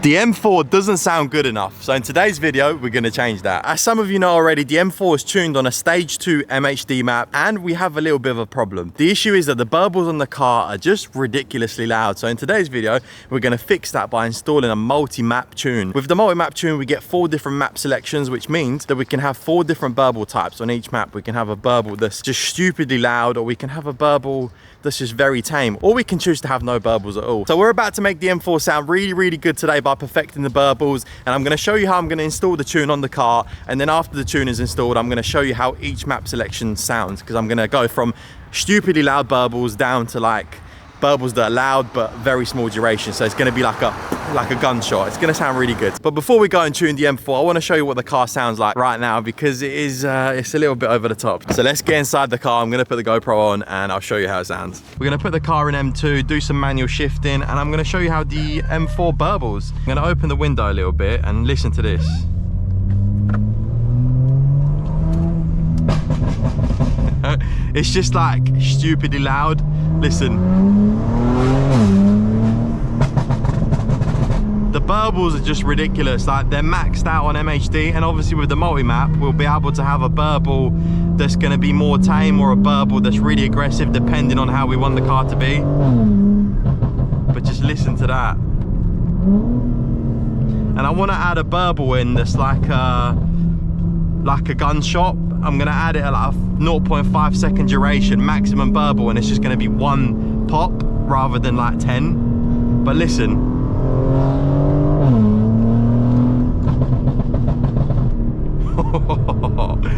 The M4 doesn't sound good enough, so in today's video we're going to change that. As some of you know already, the M4 is tuned on a Stage 2 MHD map, and we have a little bit of a problem. The issue is that the burbles on the car are just ridiculously loud, so in today's video we're going to fix that by installing a multi-map tune. With the multi-map tune we get 4 different map selections, which means that we can have 4 different burble types on each map. We can have a burble that's just stupidly loud, or we can have a burble that's just very tame, or we can choose to have no burbles at all. So we're about to make the M4 sound really good today by perfecting the burbles, and I'm going to show you how I'm going to install the tune on the car, and then after the tune is installed I'm going to show you how each map selection sounds, because I'm going to go from stupidly loud burbles down to like burbles that are loud but very small duration. So it's going to be like a gunshot. It's going to sound really good. But before we go and tune the M4, I want to show you what the car sounds like right now, because it is it's a little bit over the top. So let's get inside the car. I'm going to put the GoPro on and I'll show you how it sounds. We're going to put the car in M2, do some manual shifting, and I'm going to show you how the M4 burbles. I'm going to open the window a little bit and listen to this. It's just like stupidly loud. Listen. The burbles are just ridiculous. Like, they're maxed out on MHD, and obviously with the multi-map we'll be able to have a burble that's going to be more tame, or a burble that's really aggressive, depending on how we want the car to be. But just listen to that. And I want to add a burble in that's like a gunshot. I'm going to add it at like a 0.5 second duration maximum burble, and it's just going to be 1 pop rather than like 10. But listen.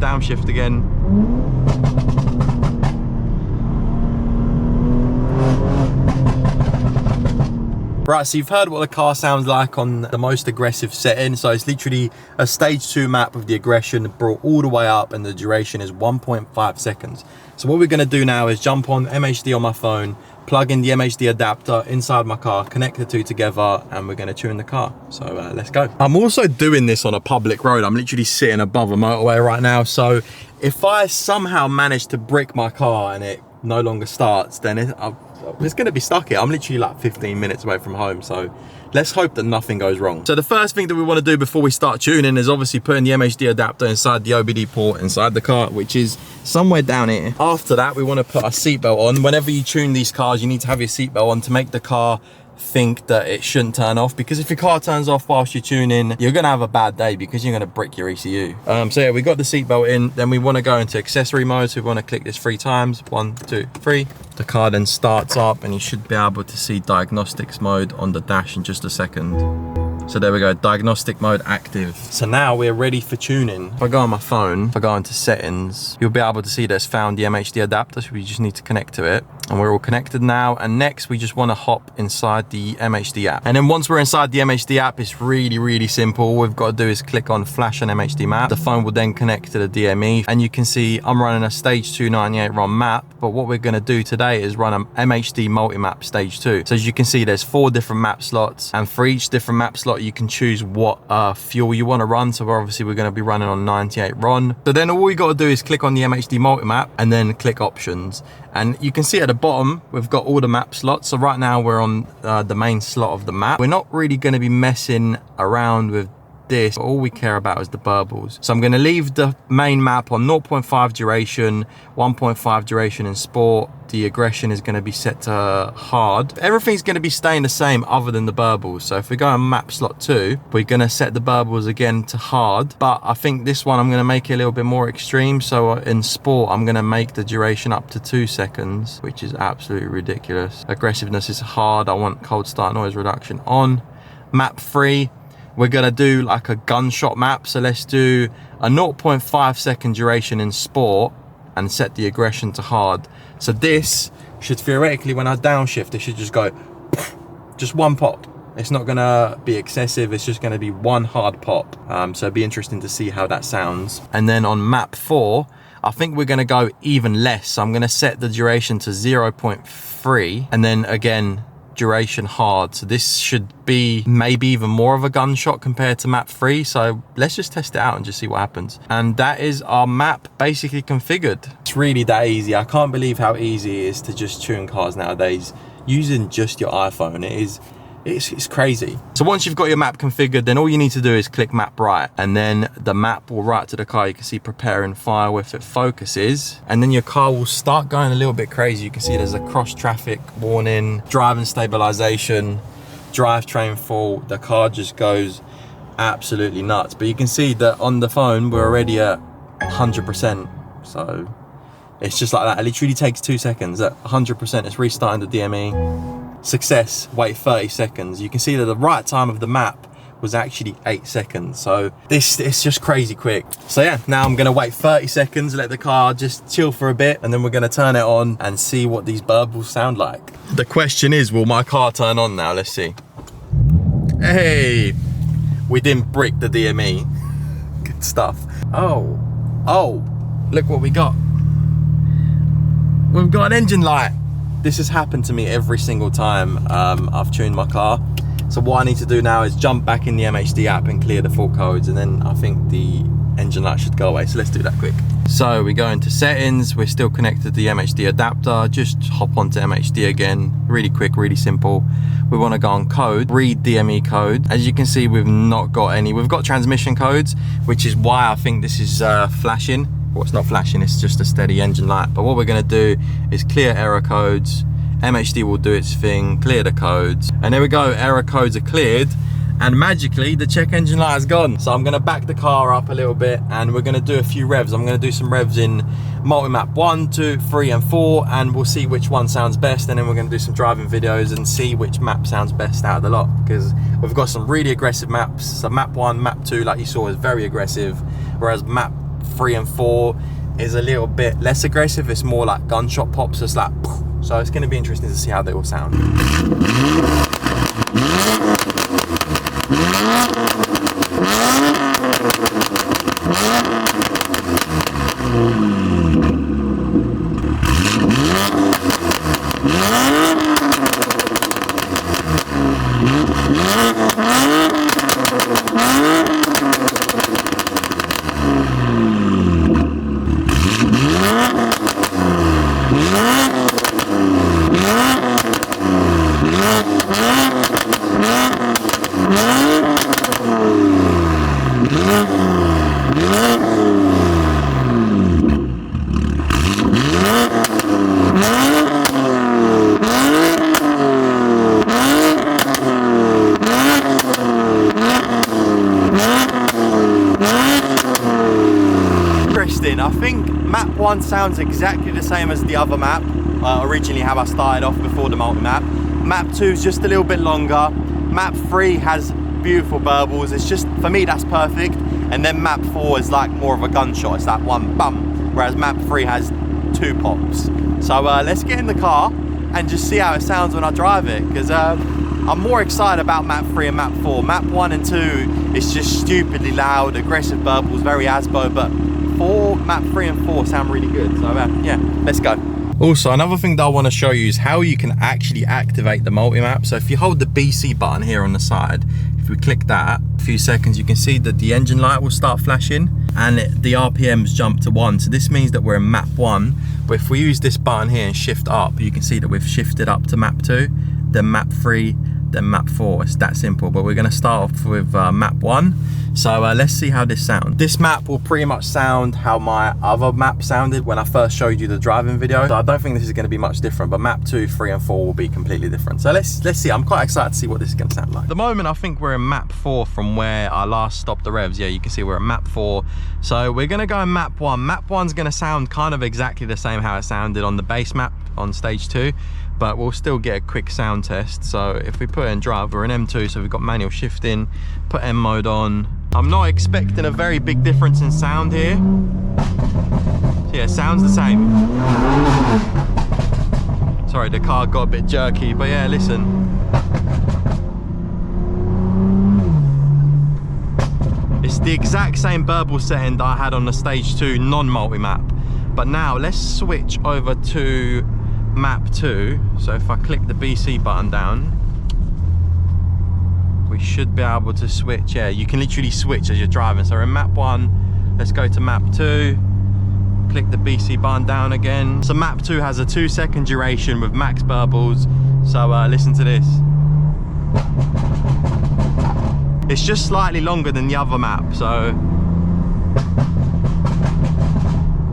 Downshift again. Right, so you've heard what the car sounds like on the most aggressive setting. So it's literally a Stage 2 map with the aggression brought all the way up, and the duration is 1.5 seconds. So what we're going to do now is jump on MHD on my phone, plug in the MHD adapter inside my car, connect the two together, and we're going to tune the car. So let's go. I'm also doing this on a public road. I'm literally sitting above a motorway right now. So if I somehow manage to brick my car and it no longer starts, then it's going to be stuck here. I'm literally like 15 minutes away from home, so let's hope that nothing goes wrong. So the first thing that we want to do before we start tuning is obviously putting the MHD adapter inside the OBD port inside the car, which is somewhere down here. After that, we want to put our seatbelt on. Whenever you tune these cars, you need to have your seatbelt on to make the car think that it shouldn't turn off, because if your car turns off whilst you're tuning, you're gonna have a bad day, because you're gonna brick your ECU. So yeah, we got the seatbelt in. Then we want to go into accessory mode, so we want to click this 3 times. 1, 2, 3. The car then starts up, and you should be able to see diagnostics mode on the dash in just a second. So there we go, diagnostic mode active. So now we're ready for tuning. If I go on my phone, if I go into settings, you'll be able to see that's found the MHD adapter, so we just need to connect to it. And we're all connected now. And next we just want to hop inside the MHD app. And then once we're inside the MHD app, it's really simple. All we've got to do is click on flash an MHD map. The phone will then connect to the DME, and you can see I'm running a Stage 2 98 ROM map, but what we're going to do today is run an MHD multi-map Stage 2. So as you can see, there's 4 different map slots, and for each different map slot you can choose what fuel you want to run. So obviously we're going to be running on 98 RON. So then all we got to do is click on the MHD multi-map and then click options, and you can see at the bottom we've got all the map slots. So right now we're on the main slot of the map. We're not really going to be messing around with this, but all we care about is the burbles. So I'm going to leave the main map on 0.5 duration, 1.5 duration in sport. The aggression is going to be set to hard. Everything's going to be staying the same other than the burbles. So if we go on map slot 2, we're going to set the burbles again to hard, but I think this one I'm going to make it a little bit more extreme. So in sport I'm going to make the duration up to 2 seconds, which is absolutely ridiculous. Aggressiveness is hard. I want cold start noise reduction on. Map 3, we're going to do like a gunshot map. So let's do a 0.5 second duration in sport and set the aggression to hard. So this should theoretically, when I downshift, it should just go, just 1 pop. It's not gonna be excessive, it's just gonna be 1 hard pop. So it'd be interesting to see how that sounds. And then on map 4, I think we're gonna go even less. So I'm gonna set the duration to 0.3, and then again, duration hard. So this should be maybe even more of a gunshot compared to map 3. So let's just test it out and just see what happens. And that is our map basically configured. It's really that easy. I can't believe how easy it is to just tune cars nowadays using just your iPhone. It's crazy. So once you've got your map configured, then all you need to do is click map right, and then the map will write to the car. You can see prepare and fire if it focuses, and then your car will start going a little bit crazy. You can see there's a cross traffic warning, driving stabilization, drivetrain fault. The car just goes absolutely nuts. But you can see that on the phone we're already at 100%. So it's just like that. It literally takes 2 seconds. At 100%, it's restarting the DME. Success, wait 30 seconds. You can see that the right time of the map was actually 8 seconds. So it's just crazy quick. So yeah, now I'm gonna wait 30 seconds, let the car just chill for a bit, and then we're gonna turn it on and see what these burbles sound like. The question is, will my car turn on now? Let's see. Hey, we didn't brick the DME. Good stuff. Oh, look what we got. We've got an engine light. This has happened to me every single time I've tuned my car. So what I need to do now is jump back in the MHD app and clear the fault codes, and then I think the engine light should go away. So let's do that quick. So we go into settings. We're still connected to the MHD adapter. Just hop onto MHD again. Really quick, really simple. We want to go on code, read DME code. As you can see, we've not got any. We've got transmission codes, which is why I think this is flashing. Well, it's not flashing, it's just a steady engine light. But what we're going to do is clear error codes. MHD will do its thing, clear the codes, and there we go. Error codes are cleared, and magically the check engine light is gone. So I'm going to back the car up a little bit, and we're going to do a few revs. I'm going to do some revs in Multimap 1, 2, 3 and 4, and we'll see which one sounds best. And then we're going to do some driving videos and see which map sounds best out of the lot, because we've got some really aggressive maps. So map 1, map 2, like you saw, is very aggressive, whereas map 3 and 4 is a little bit less aggressive. It's more like gunshot pops. It's like, so it's going to be interesting to see how they all sound. I think map 1 sounds exactly the same as the other map, originally how I started off before the multi-map. Map 2 is just a little bit longer. Map 3 has beautiful burbles. It's just, for me, that's perfect. And then map 4 is like more of a gunshot. It's like one bum, whereas map 3 has 2 pops. So let's get in the car and just see how it sounds when I drive it, because I'm more excited about map 3 and map 4. Map 1 and 2 is just stupidly loud, aggressive burbles, very ASBO, but map 3 and 4 sound really good. So yeah, let's go. Also, another thing that I want to show you is how you can actually activate the multi-map. So if you hold the BC button here on the side, if we click that, a few seconds, you can see that the engine light will start flashing and the RPMs jump to 1. So this means that we're in map 1, but if we use this button here and shift up, you can see that we've shifted up to map 2, then map 3, then map 4. It's that simple. But we're going to start off with map 1. So let's see how this sounds. This map will pretty much sound how my other map sounded when I first showed you the driving video. So I don't think this is going to be much different, but map 2, 3 and 4 will be completely different. So let's see. I'm quite excited to see what this is going to sound like. At the moment, I think we're in map 4 from where I last stopped the revs. Yeah, you can see we're in map 4. So we're going to go in map 1. Map 1's going to sound kind of exactly the same how it sounded on the base map on stage 2. But we'll still get a quick sound test. So if we put in drive, we're in M2, so we've got manual shifting, put M mode on. I'm not expecting a very big difference in sound here. So yeah, sounds the same. Sorry, the car got a bit jerky, but yeah, listen. It's the exact same burble setting that I had on the stage 2 non-multi-map. But now let's switch over to map 2. So if I click the BC button down, we should be able to switch. Yeah, you can literally switch as you're driving. So we're in map 1, let's go to map 2, click the BC button down again. So map 2 has a 2-second duration with max burbles. So listen to this. It's just slightly longer than the other map, so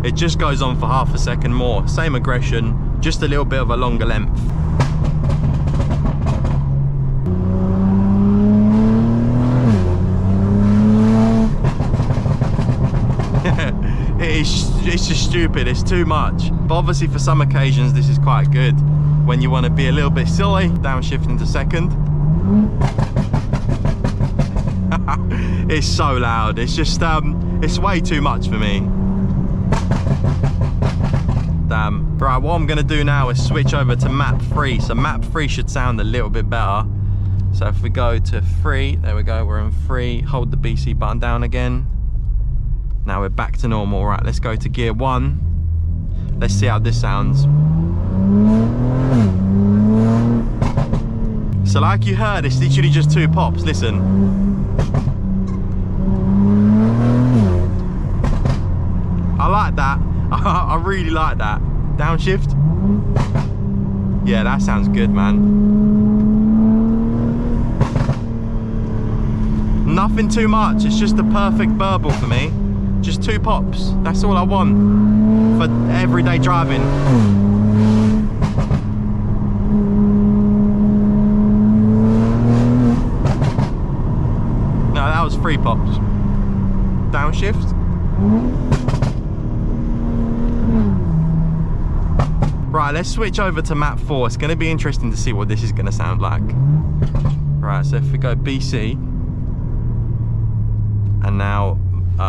it just goes on for half a second more. Same aggression, just a little bit of a longer length. It's just stupid, it's too much. But obviously for some occasions this is quite good. When you want to be a little bit silly, downshift into second. It's so loud, it's just, it's way too much for me. Damn. Right, what I'm gonna do now is switch over to map 3. So map 3 should sound a little bit better. So if we go to 3, there we go, we're in 3, hold the BC button down again. Now we're back to normal. Right, let's go to gear 1. Let's see how this sounds. So like you heard, it's literally just 2 pops, listen. I like that. I really like that. Downshift. Yeah, that sounds good, man. Nothing too much, it's just the perfect burble for me. Just 2 pops, that's all I want for everyday driving. No, that was 3 pops. Downshift. Right, let's switch over to map 4. It's going to be interesting to see what this is going to sound like. Right, so if we go BC, and now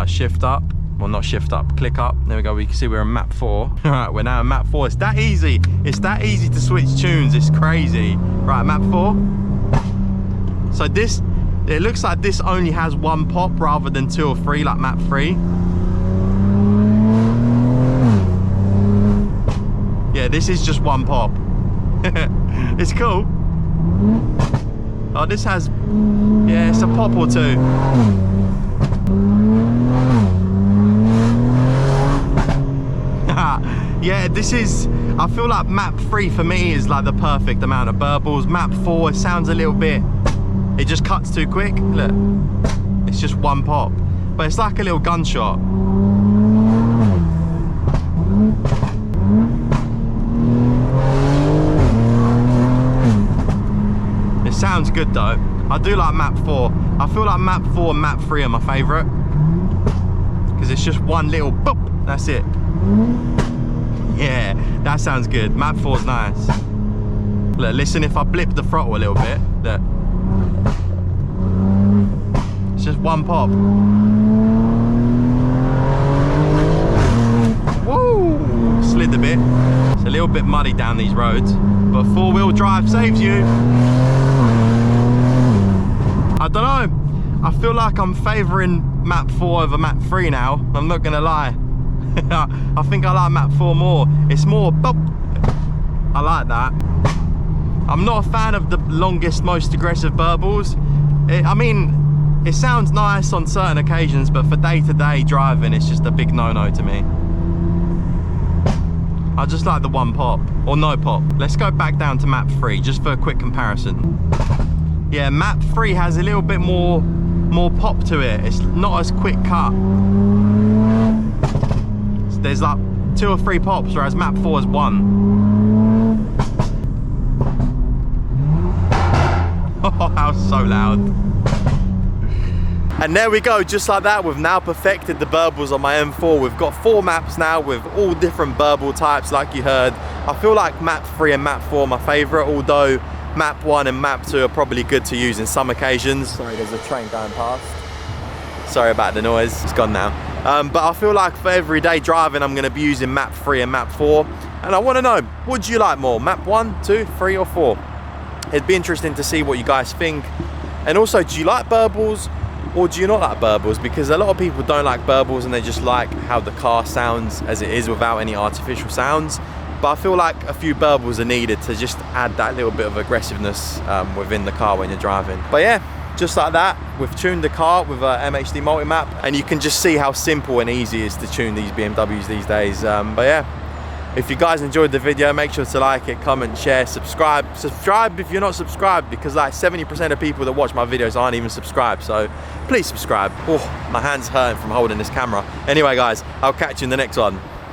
shift up, well not shift up, click up, there we go, we can see we're in map 4. Alright, we're now in map 4. It's that easy to switch tunes, it's crazy. Right, map 4. So this, it looks like this only has 1 pop rather than 2 or 3 like map 3. Yeah, this is just 1 pop. It's cool. Oh, this has, yeah, it's a pop or 2. Yeah, this is, I feel like map 3 for me is like the perfect amount of burbles. Map 4, it sounds a little bit, it just cuts too quick. Look, it's just 1 pop, but it's like a little gunshot. It sounds good though. I do like map 4. I feel like map 4 and map 3 are my favourite, because it's just one little boop, that's it. Yeah, that sounds good. Map 4's nice. Look, listen, if I blip the throttle a little bit, look. It's just 1 pop. Woo! Slid a bit. It's a little bit muddy down these roads, but 4-wheel drive saves you. I don't know. I feel like I'm favouring map 4 over map 3 now. I'm not gonna lie. I think I like map 4 more. It's more boop. I like that. I'm not a fan of the longest, most aggressive burbles. I mean, it sounds nice on certain occasions, but for day-to-day driving, it's just a big no-no to me. I just like the 1 pop, or no pop. Let's go back down to map 3, just for a quick comparison. Yeah, map 3 has a little bit more pop to it. It's not as quick cut. There's like 2 or 3 pops, whereas map 4 is 1. Oh, that was so loud. And there we go, just like that, we've now perfected the burbles on my M4. We've got 4 maps now with all different burble types, like you heard. I feel like map 3 and map 4 are my favourite, although map 1 and map 2 are probably good to use in some occasions. Sorry, there's a train going past. Sorry about the noise, it's gone now. But I feel like for everyday driving, I'm going to be using map 3 and map 4. And I want to know, what do you like more? Map 1, 2, 3 or 4? It'd be interesting to see what you guys think. And also, do you like burbles or do you not like burbles? Because a lot of people don't like burbles and they just like how the car sounds as it is without any artificial sounds. But I feel like a few burbles are needed to just add that little bit of aggressiveness within the car when you're driving. But yeah, just like that, we've tuned the car with a MHD Multimap, and you can just see how simple and easy it is to tune these BMWs these days. But yeah, If you guys enjoyed the video, make sure to like it, comment, share, subscribe. Subscribe if you're not subscribed, because like 70% of people that watch my videos aren't even subscribed. So please subscribe. Oh, my hand's hurting from holding this camera. Anyway guys, I'll catch you in the next one.